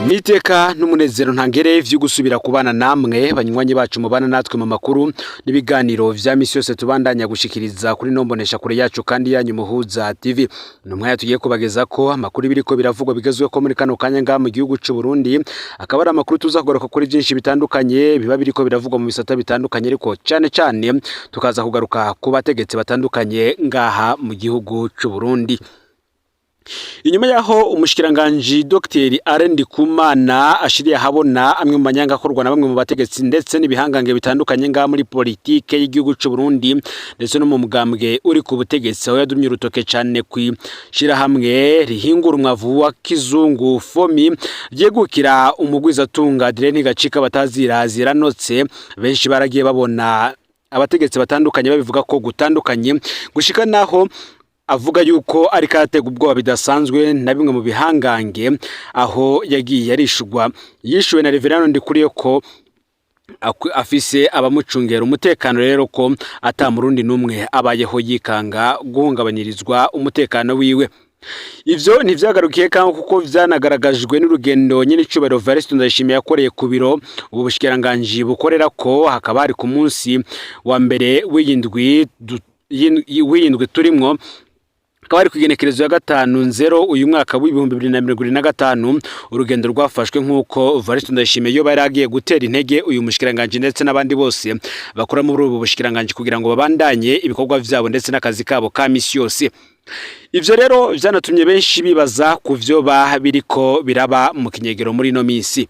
Iteka n'umunezero ntangere vyo gusubira kubana namwe banywanyi bacu mubana natwe mu makuru n'ibiganiro vya misi yose tubandanya gushikiriza kuri nombonesha kure yacu kandi yanyu muhuza TV. Numwanya tugiye kubageza ko amakuru biriko biravugwa bigezwe ko muri kano kanya nga mu gihugu c'u Burundi, akaba ari amakuru tuzakugaruka kuri byinshi bitandukanye biba biriko biravugwa mu bisata bitandukanye, ariko cyane tukaza kugaruka ku bategetsi batandukanye ngaha mu gihugu c'u Burundi. Inyuma yaho umushikiranganje Dr. Alain Ndikumana ashiriye habona amwe mu manyanga akorwa na bamwe mu bategetsi ndetse n'ibihangange bitandukanye nga muri politike y'igihugu c'u Burundi ndetse no mu mugambwe uri ku butegetsi, aho yadumye urutoke cyane kwishira hamwe rihingura umwavu wa kizungu fomi ryegukira umugwiza tunga Direne Gacika batazirazira notse. Benshi baragiye babona abategetsi batandukanye babivuga ko gutandukanye gushika naho avuga yuko ari karatega ubwoba bidasanzwe na bimwe mu bihangange, aho yagiye yarishugwa yishuwe na Reverend Ndikuriye ko afise abamucungera umutekano, rero ko atamurundi numwe abayeho yikanga guhungabanyirizwa umutekano wiwe. Ivyo ntivyagarukiye kandi kuko vyanagaragajwe n'urugendo nyine icubahiro Evariste Ndayishimiye yakoreye ku biro ubu bushikiranganje bukorera ko, hakaba ari ku munsi wa mbere w'indwi turimwo, akaba ari kwigenekerezo ya 5/0 uyu mwaka w'2025. urugendo rwafashwe nk'uko Evariste Ndayishimiye yo bari agiye gutera intege uyu mushikiranganje ndetse n'abandi bose bakora muri ubu bushikiranganje kugira ngo babandanye ibikorwa vyabo ndetse n'akazi kabo ka misi yose. Ivyo rero vyanatumye benshi bibaza ku vyo biriko biraba mu kinyegero muri no misi.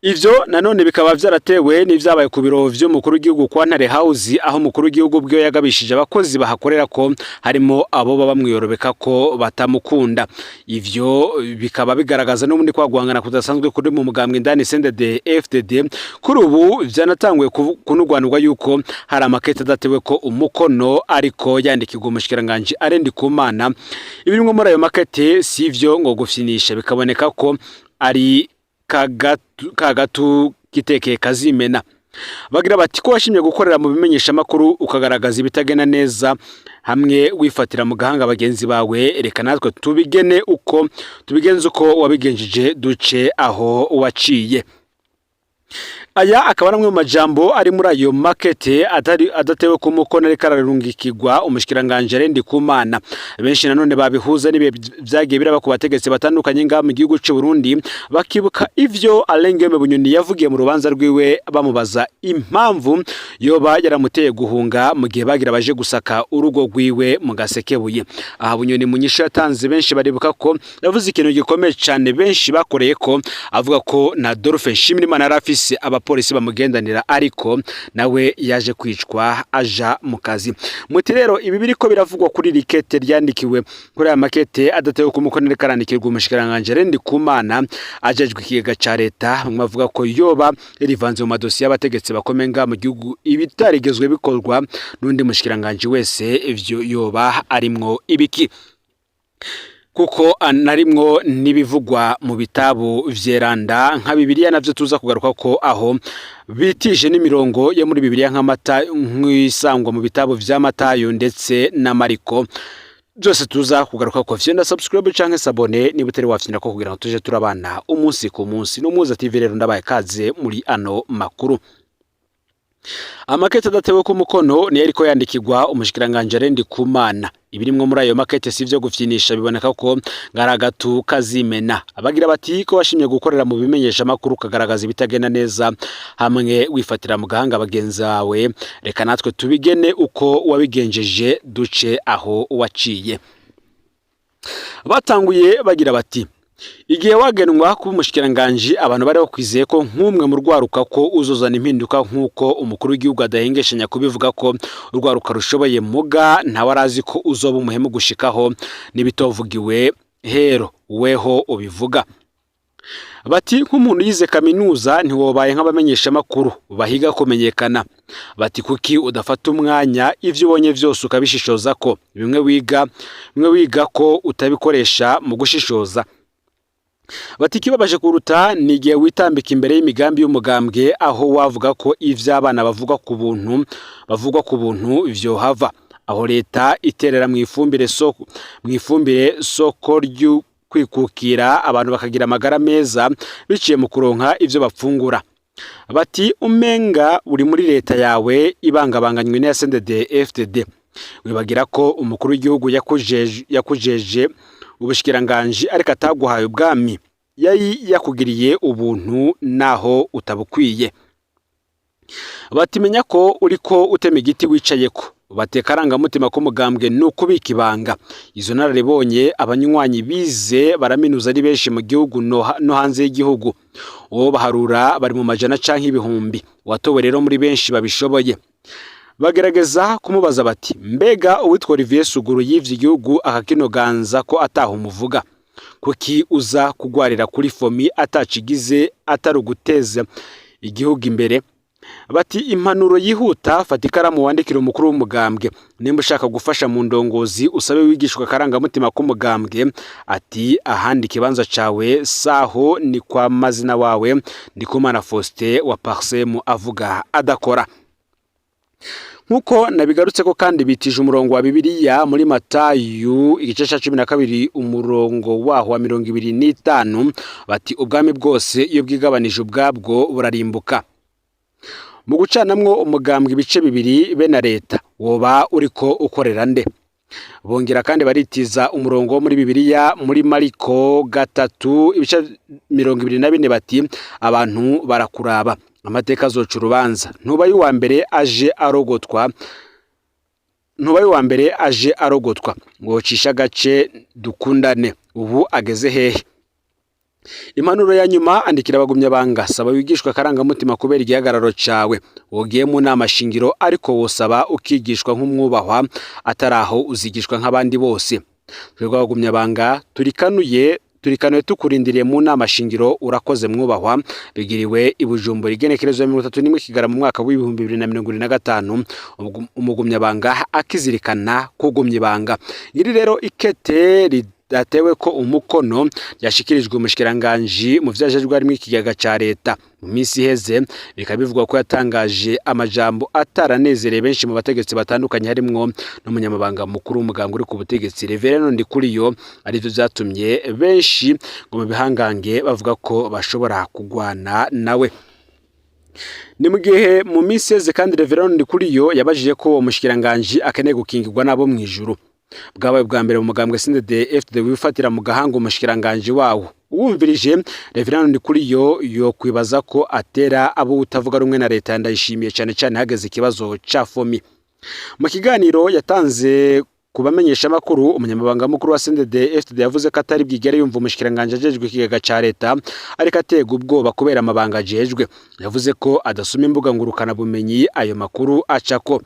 Ivyo nanone bikaba vyaratewe n'ivyabaye ku biro vy'umukuru w'igihugu kwa Ntare House, aho umukuru w'igihugu bwo yagabishije abakozi bahakorera ko harimo abo baba mwiyorobeka ko batamukunda. Ivyo bikaba bigaragaza no muri kwagwangana kudasanzwe kuri mu mugambwe ndani CNDD FDD. Kuri ubu vyanatanguye kunugwanurwa yuko hari amakete adatewe ko umukono ariko yandikirwa umushikiranganje Alain Ndikumana. Ibirimwe muri ayo makete sivyo ngo gufyinisha, bikaboneka ko ari kagatu kitekeye kazimena. Bagira bati ko washimye gukorera mu bimenyesha makuru ukagaragaza ibitagena neza hamwe wifatira mu gahanga bagenzi bawe, reka natwe tubigenze uko wabigenjije duce aho waciye. Aya akaba namwe mu majambo ari muri ayo makete adatewe ku mukono ariko ararungikirwa umushikiranganje Alain Ndikumana. Benshi nanone babihuza nibe vyagiye biraba ku bategetsi batandukanye nga mu gihugu c'u Burundi, bakibuka ivyo Alain Bunyoni yavugiye mu rubanza rwiwe bamubaza impamvu yoba yaramuteye guhunga mu gihe bagira baje gusaka urugo rwiwe mu Gasekebuye. Aha Bunyoni munyisho yatanze benshi baribuka ko yavuze ikintu gikomeye cyane benshi bakoreye ko, avuga ko na Adolphe Nshimirimana arafise abapolisi bamugendanira ariko nawe yaje kwicwa aja mu kazi. Muti rero ibi biriko biravugwa kuri rikete ryandikiwe kuri aya makete adatewe ku mukono karandikirwa umushikiranganje Alain Ndikumana ajejwe ikigega ca leta, bavuga ko yoba rivanze mu madosiye y'abategetsi bakomenga mu gihugu ibitarigezwe bikorwa n'undi mushikiranganje wese, ivyo yoba arimwo ibiki kuko anarimwo nibivugwa mu bitabu vyeranda nka Bibiliya, navyo tuza kugaruka ko aho bitije n'imirongo yo muri Bibiliya nk'amata nk'isangwa mu bitabu vya Matayo ndetse na Mariko. Byose tuza kugaruka ko vyenda subscribe canke sabone niba utari wafyina ko kugira ngo tuje turabana umunsi ku munsi. N'umuza TV rero ndabaye kaze muri ano makuru. Amakete adatewe ku mukono ni yariko yandikirwa umushikiranganje Alain Ndikumana. Ibirimwe muri ayo makete sivyo gufyinisha, biboneka ko garagatu kazimena. Abagira bati ko washimye gukorera mu bimenyesha makuru kagaragaza ibitagena neza hamwe wifatira mu gahanga bagenzawe, reka natwe tubigene uko wabigenjeje duce aho waciye. Batanguye bagira bati igihe wagenwa kuba umushikiranganje abantu bari bakwizeye ko nk'umwe mu rwaruka ko uzozana impinduka nk'uko umukuru w'igihugu adahengeshanya kubivuga ko urwaruka rushoboye muga ntawarazi ko uzoba umuhemu gushikaho n'ibitovugiwe hero weho ubivuga. Bati nk'umuntu yize kaminuza ntiwobaye nk'abamenyesha makuru bahiga kumenyekana. Bati kuki udafata umwanya ivyo ubonye vyose ukabishishoza ko bimwe wiga ko utabikoresha mu gushishoza. Bati kibabaje kuruta ni igihe witambika imbere y'imigambi y'umugambwe aho wavuga ko ivy'abana bavugwa ku buntu ivyo hava, aho leta iterera mu ifumbire soko kwikukira abantu bakagira amagara meza biciye mu kuronka ivyo bapfungura. Bati umenga uri muri leta yawe ibangabanganywe na CNDD-FDD. Wibagira ko umukuru w'igihugu yakujeje ubushikiranganje ariko ataguhaye ubwami, yari yakugiriye ubuntu naho utabukwiye. Batimenya ko uriko utema igiti wicayeko, bateka arangamutima ko mugambwe n'ukubika ibanga. Izo nararibonye abanywanyi bize baraminuza ari benshi mu gihugu no hanze y'igihugu. Uwo baharura bari mu majana canke ibihumbi. Watowe rero muri benshi babishoboye. Bagerageza kumubaza bati mbega uwitwa Olivier Suguru yivye igihugu akakinoganza ko ataho umuvuga, kuki uza kugwarira kuri fomi atacigize ataruguteza igihugu imbere. Bati impanuro yihuta, fata ikaramu wandikira umukuru w'umugambwe, nimba ushaka gufasha mu ndongozi usabe wigishwa karangamutima k'umugambwe. Ati ahandi kibanza cawe saho ni kwa mazina wawe. Ndikumana Faustin wa Parsemu avuga adakora. Nkuko nabigarutse ko kandi bitije umurongo wa Bibiliya muri Matayo igice ca 12 umurongo waho wa 25. Bati ubwami bwose iyo bwigabanije ubwabwo burarimbuka. Mu gucanamwo umugambwe ibice bibiri be na leta, woba uriko ukorera nde? Bongera kandi baritiza umurongo muri Bibiliya muri Mariko 3 ibice 24. Bati abantu barakuraba, amateka azoca urubanza. Ntubaye uwa mbere aje arogotwa ngo cisha agace dukundane. Ubu ageze hehe? Impanuro ya nyuma, andikira abagumya banga, saba wigishwa karangamutima kubera igihagararo cawe. Wogiye mu nama shingiro ariko wosaba ukigishwa nk'umwubahwa ataraho uzigishwa nk'abandi bose. Twebwe abagumya banga turikanuye tukurindiriye mu nama shingiro. Urakoze mwubahwa. Bigiriwe i Bujumbura igenekerezo ya 31 Kigarama mu mwaka wa 2025. Umugumya banga akizirikana kugumya banga. Ngiri rero ikete datewe ko umukono yashikirijwe umushikiranganje mu vyajejwe ari mu ikigaga ca leta. Mu minsi heze bikabivugwa ko yatangaje amajambo ataranezereye benshi mu bategetsi batandukanye, harimwo n'umunyamabanga mukuru w'umugambwe uri ku butegetsi Reverend Ndikuriyo. Arivyo vyatumye benshi ngo mu bihangange bavuga ko bashobora kugwana nawe. Ni mu gihe mu minsi heze kandi Reverend Ndikuriyo yabajije ko uwo mushikiranganje akeneye gukingirwa nabo mu ijuru. Bwabaye bwa mbere mu mugambwe CNDD-FDD wifatira mu gahanga umushikiranganje wawo. Uwumvirije Reverend Ndikuriyo yo kwibaza ko atera abo utavuga rumwe na leta. Ndayishimiye cyane cyane hageze ikibazo ca fomi. Mu kiganiro yatanze kubamenyesha makuru, umunyamabanga mukuru wa CNDD-FDD yavuze ko atari bwigere yumva umushikiranganje ajejwe ikigaga ca leta ariko atega ubwoba kubera amabanga ajejwe. Yavuze ko adasoma imbuga ngurukana bumenyi ayo makuru acako.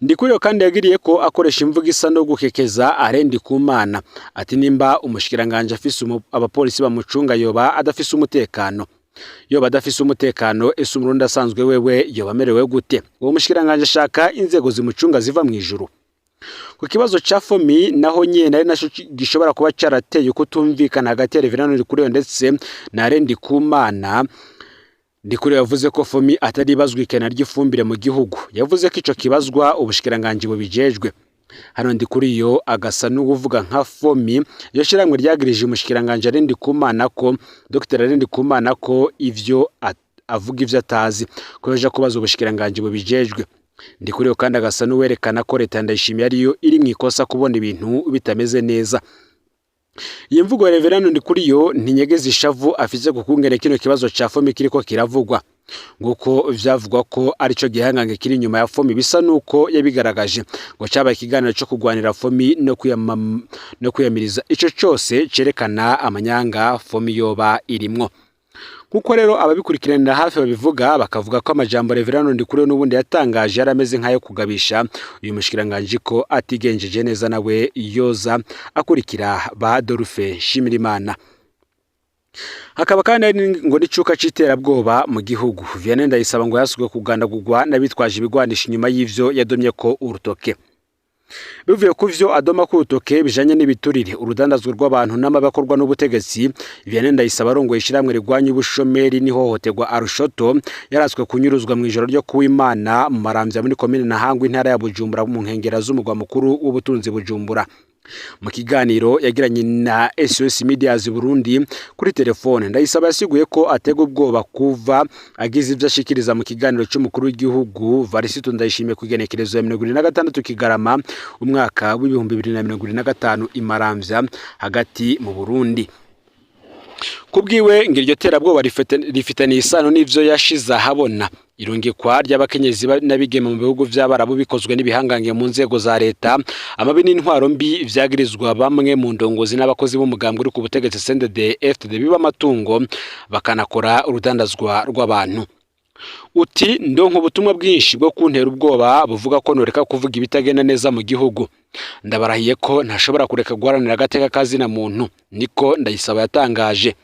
Ndikuriyo kandi yagiriye ko akoresha imvugo isa no gukekeza Ndikumana. Ati nimba umushikiranganje afise abapolisi bamucunga yoba adafise umutekano. Yoba adafise umutekano, ese umurundi asanzwe wewe yoba amerewe gute? Uwo mushikiranganje ashaka inzego zimucunga ziva mu ijuru. Ku kibazo ca fomi naho nyene ari naco gishobora kuba carateye kutumvikana hagati ya Reverend Ndikuriyo ndetse na Ndikumana. Ndikuriyo yavuze ko fomi atari bazwi ikena ry'ifumbire mu gihugu. Yavuze ko ico kibazwa ubushikiranganje bubijejwe. Hano Ndikuriyo agasa n'uvuga nka fomi yoshiramwe ryagirije umushikiranganje Ndikumana ko Dr. Ndikumana ko ivyo avuga ivyo atazi ko yaje kubaza ubushikiranganje bubijejwe. Ndikuriyo kandi agasa n'uwerekana ko leta Ndayishimiye ariyo iri mu ikosa kubona ibintu bitameze neza. Iyi mvugo ya Reverend Ndikuriyo ntinyegeza ishavu afise kukungere kino kibazo ca fomi kiriko kiravugwa. Nguko vyavugwa ko arico gihangange kiri nyuma ya fomi, bisa nuko yabigaragaje ngo cabaye ikiganiro cyo kugwanira fomi no kuyamiriza ico cyose cerekana amanyanga fomi yoba irimwo. Kuko rero ababikurikiranira hafi babivuga bakavuga ko amajambo Reverend Ndikuriyo n'ubundi yatangaje yarameze nkayo kugabisha uyu mushikiranganje ko atigenjeje neza nawe yoza akurikira ba Adolphe Nshimirimana. Hakaba kandi ngo n'icuka c'iterabwoba mu gihugu. Vianney Ndayisaba ngo yasubwe kugandagurwa n'abitwaje ibigwanisha inyuma y'ivyo yadomye ko urutoke. Bivuye ku vyo adoma ku rutoke bijanye n'ibiturire, urudandazwa rw'abantu n'amabakorwa n'ubutegetsi, Vianney Ndayisaba arongoye ishiramwe rigwanya ubushomeri n'ihohoterwa Arushoto yaratswe kunyuruzwa mu ijoro ryo kuw'Imana mu Maramvya muri komine Ntahangwa intara ya Bujumbura mu nkengera z'umugwa mukuru w'ubutunzi Bujumbura. Mu kiganiro yagiranye na SOS Media Burundi kuri telefone, Ndayisaba yasiguye ko atega ubwoba kuva agize ivyo ashikiriza mu kiganiro cy'umukuru w'igihugu Varisito Ndayishimiye ku igenekerezo ya 2026 Kigarama umwaka w'ibihumbi 2025 Imaramvya hagati mu Burundi. Kubwiwe ngiryo terabwoba rifitanye isano n'ivyo yashize ahabona irungikwa ry'abakenyezi n'abigeme mu bihugu vy'Abarabu bikozwe n'ibihangange mu nzego za leta, amabi n'intwaro mbi vyagirizwa bamwe mu ndongozi n'abakozi b'umugambwe uri ku butegetsi CNDD-FDD biba amatungo bakanakora urudandazwa rw'abantu. Uti ndonko ubutumwa bwinshi bwo kuntera ubwoba buvuga ko noreka kuvuga ibitagenda neza mu gihugu. Ndabarahiye ko ntashobora kureka guharanira agateka kazina muntu, niko Ndayisaba yatangaje.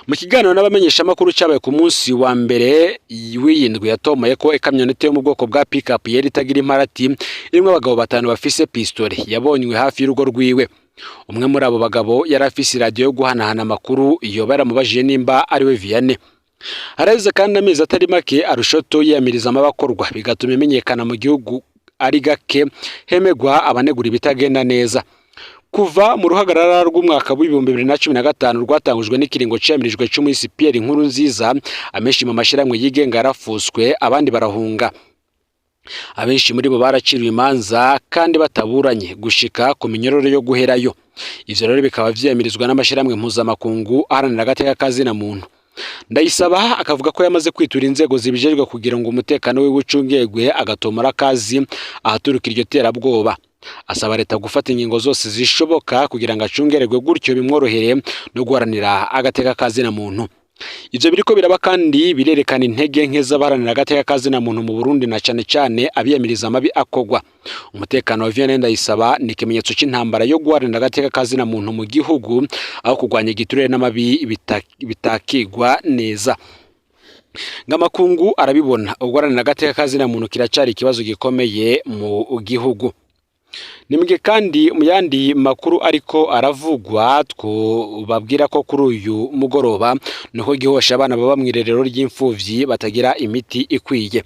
Mu kiganiro n'abamenyesha makuru cyabaye ku munsi wa mbere w'iyindwi yatomaye ko ikamyonete yo mu bwoko bwa pickup yari itagira imparati irimo abagabo batanu bafise pistole yabonywe hafi y'urugo rwiwe. Umwe muri abo bagabo yari afise radio yo guhanahana amakuru iyo baramubajije nimba ari we Vianney. Hareze kandi amezi atari make Arushoto yiyamiriza amabakorwa bigatuma imenyekana mu gihugu ari gake hemegwa abanegura ibitagenda neza. Kuva mu ruhagarara rw'umwaka w'ibihumbi 2015 rwatangujwe n'ikiringo cyamirijwe cy'umwisi Pierre Nkurunziza, amenshi mu mashiramwe yigenga yarafuswe abandi barahunga. Abenshi muri bo baraciriwe imanza kandi bataburanye gushika ku minyororo yo guherayo. Ivyo rero bikaba vyamirizwa n'amashiramwe mpuzamakungu aharanira agateka kazina muntu. Ndayisaba akavuga ko yamaze kwitura inzego zibijejwe kugira ngo umutekano we ucungegwe agatomora kazi ahaturuka iryo terabwoba. Asaba leta gufata ingingo zose zishoboka kugira ngo acungererwe gutyo bimworohere no guharanira agateka kazina muntu. Ivyo biriko biraba kandi birerekana intege nke z'abaharanira agateka kazina muntu mu Burundi na cane cane abiyamiriza amabi akogwa. Umutekano wa Vianney Ndayisaba ni ikimenyetso c'intambara yo guharanira agateka kazina muntu mu gihugu aho kurwanya igiturire n'amabi bitakigwa neza. Ngamakungu arabibona guharanira agateka kazina muntu kiracari ikibazo gikomeye mu gihugu. Nimwe kandi mu yandi makuru ariko aravugwa twababwira ko kuri uyu mugoroba nuko gihosha abana baba mwirerero ry'imfuvyi batagira imiti ikwiye.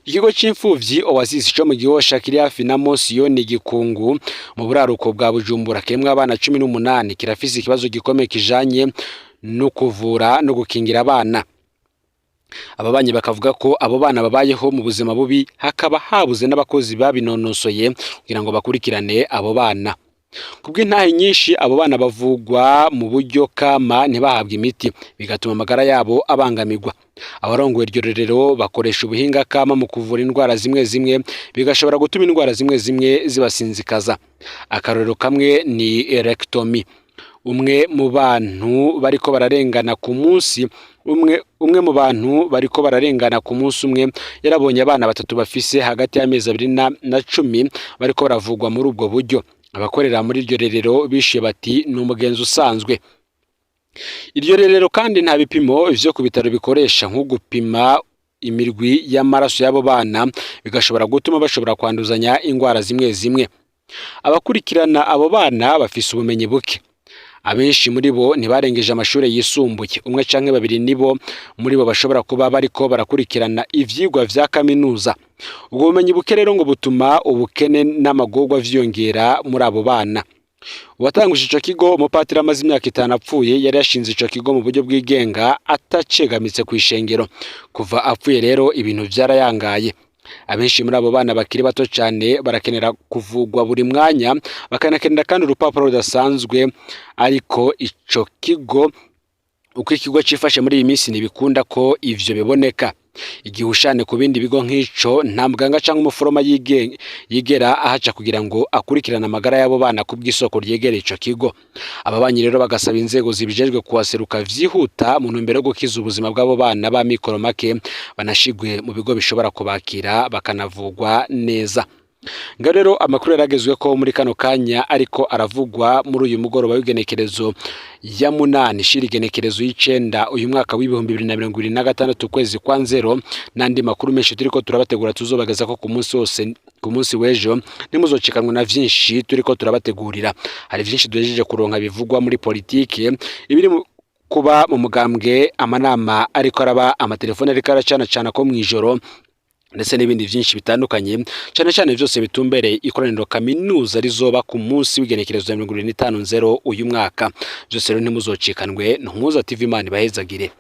Ikigo c'imfuvyi Oasis cyo mu gihosha kiri hafi na Mosiyoni Gikungu mu buraruko bwa Bujumbura kemwe abana 18 kirafise ikibazo gikomeye kijanye no kuvura no gukingira abana. Ababanyi bakavuga ko abo bana babayeho mu buzima bubi hakaba habuze n'abakozi babinonosoye kugira ngo bakurikirane abo bana. Kubw'intahe nyinshi abo bana bavugwa mu buryo kama ntibahabwe imiti bigatuma amagara yabo abangamirwa. Abarongoye iryo rerero bakoresha ubuhinga kama mu kuvura indwara zimwe zimwe bigashobora gutuma indwara zimwe zimwe zibasinzikaza. Akarorero kamwe ni erectomy. Umwe mu bantu bariko bararengana ku munsi umwe mu bantu bariko bararengana ku munsi umwe yarabonye abana batatu bafise hagati y'amezi 2 na 10 bariko baravugwa muri ubwo buryo. Abakorera muri iryo rerero bishiye bati ni umugenzi usanzwe. Iryo rerero kandi nta bipimo ivyo ku bitaro bikoresha nko gupima imirwi y'amaraso y'abo bana bigashobora gutuma bashobora kwanduzanya indwara zimwe zimwe. Abakurikirana abo bana bafise ubumenyi buke. Abenshi muri bo ntibarengeje amashuri yisumbuye. Umwe canke babiri nibo muri bo bashobora kuba bariko barakurikirana ivyigwa vya kaminuza. Ubwo bumenyi buke rero ngo butuma ubukene n'amagorwa vyongera muri abo bana. Uwatanguje ico kigo umupatiri amaze imyaka 5 apfuye yari yashinze ico kigo mu buryo bw'igenga atacegamitse ku ishengero. Kuva apfuye rero ibintu vyarayangaye. Abenshi muri abo bana bakiri bato cyane barakenera kuvugwa buri mwanya bakanakenera kandi urupapuro rudasanzwe, ariko ico kigo uko ikigo cifashe muri iyi minsi ntibikunda ko ivyo biboneka. Igihushane ku bindi bigo nk'ico nta muganga cyangwa umuforoma yigera ahaca kugira ngo akurikirana amagara y'abo bana ku bw'isoko ryegereye ico kigo. Ababanyi rero bagasaba inzego zibijejwe kuhaseruka vyihuta mu ntumbero yo gukiza ubuzima bw'abo bana ba mikoro make banashigwe mu bigo bishobora kubakira bakanavugwa neza. Nga rero amakuru yaragezwe ko muri kano kanya ariko aravugwa muri uyu mugoroba w'igenekerezo ya 8 shiri genekerezo y'icenda uyu mwaka w'ibihumbi 2026 kwezi kwa 0 nandi makuru menshi turiko turabategura tuzobageza ko ku munsi wose ku munsi w'ejo nimuzocikanwa na vyinshi turiko turabategurira. Hari vyinshi duhejeje kuronka bivugwa muri politike ibiri kuba mu mugambwe amanama ariko araba amatelefone ariko aracana ko mwijoro ndetse n'ibindi byinshi bitandukanye cyane cyane byose bitumbereye ikoraniro kaminuza rizoba ku munsi w'igenekerezo ya 2025 uyu mwaka. Byose rero ntimuzocikanwe. Ntumuza TV Imana ibahezagire.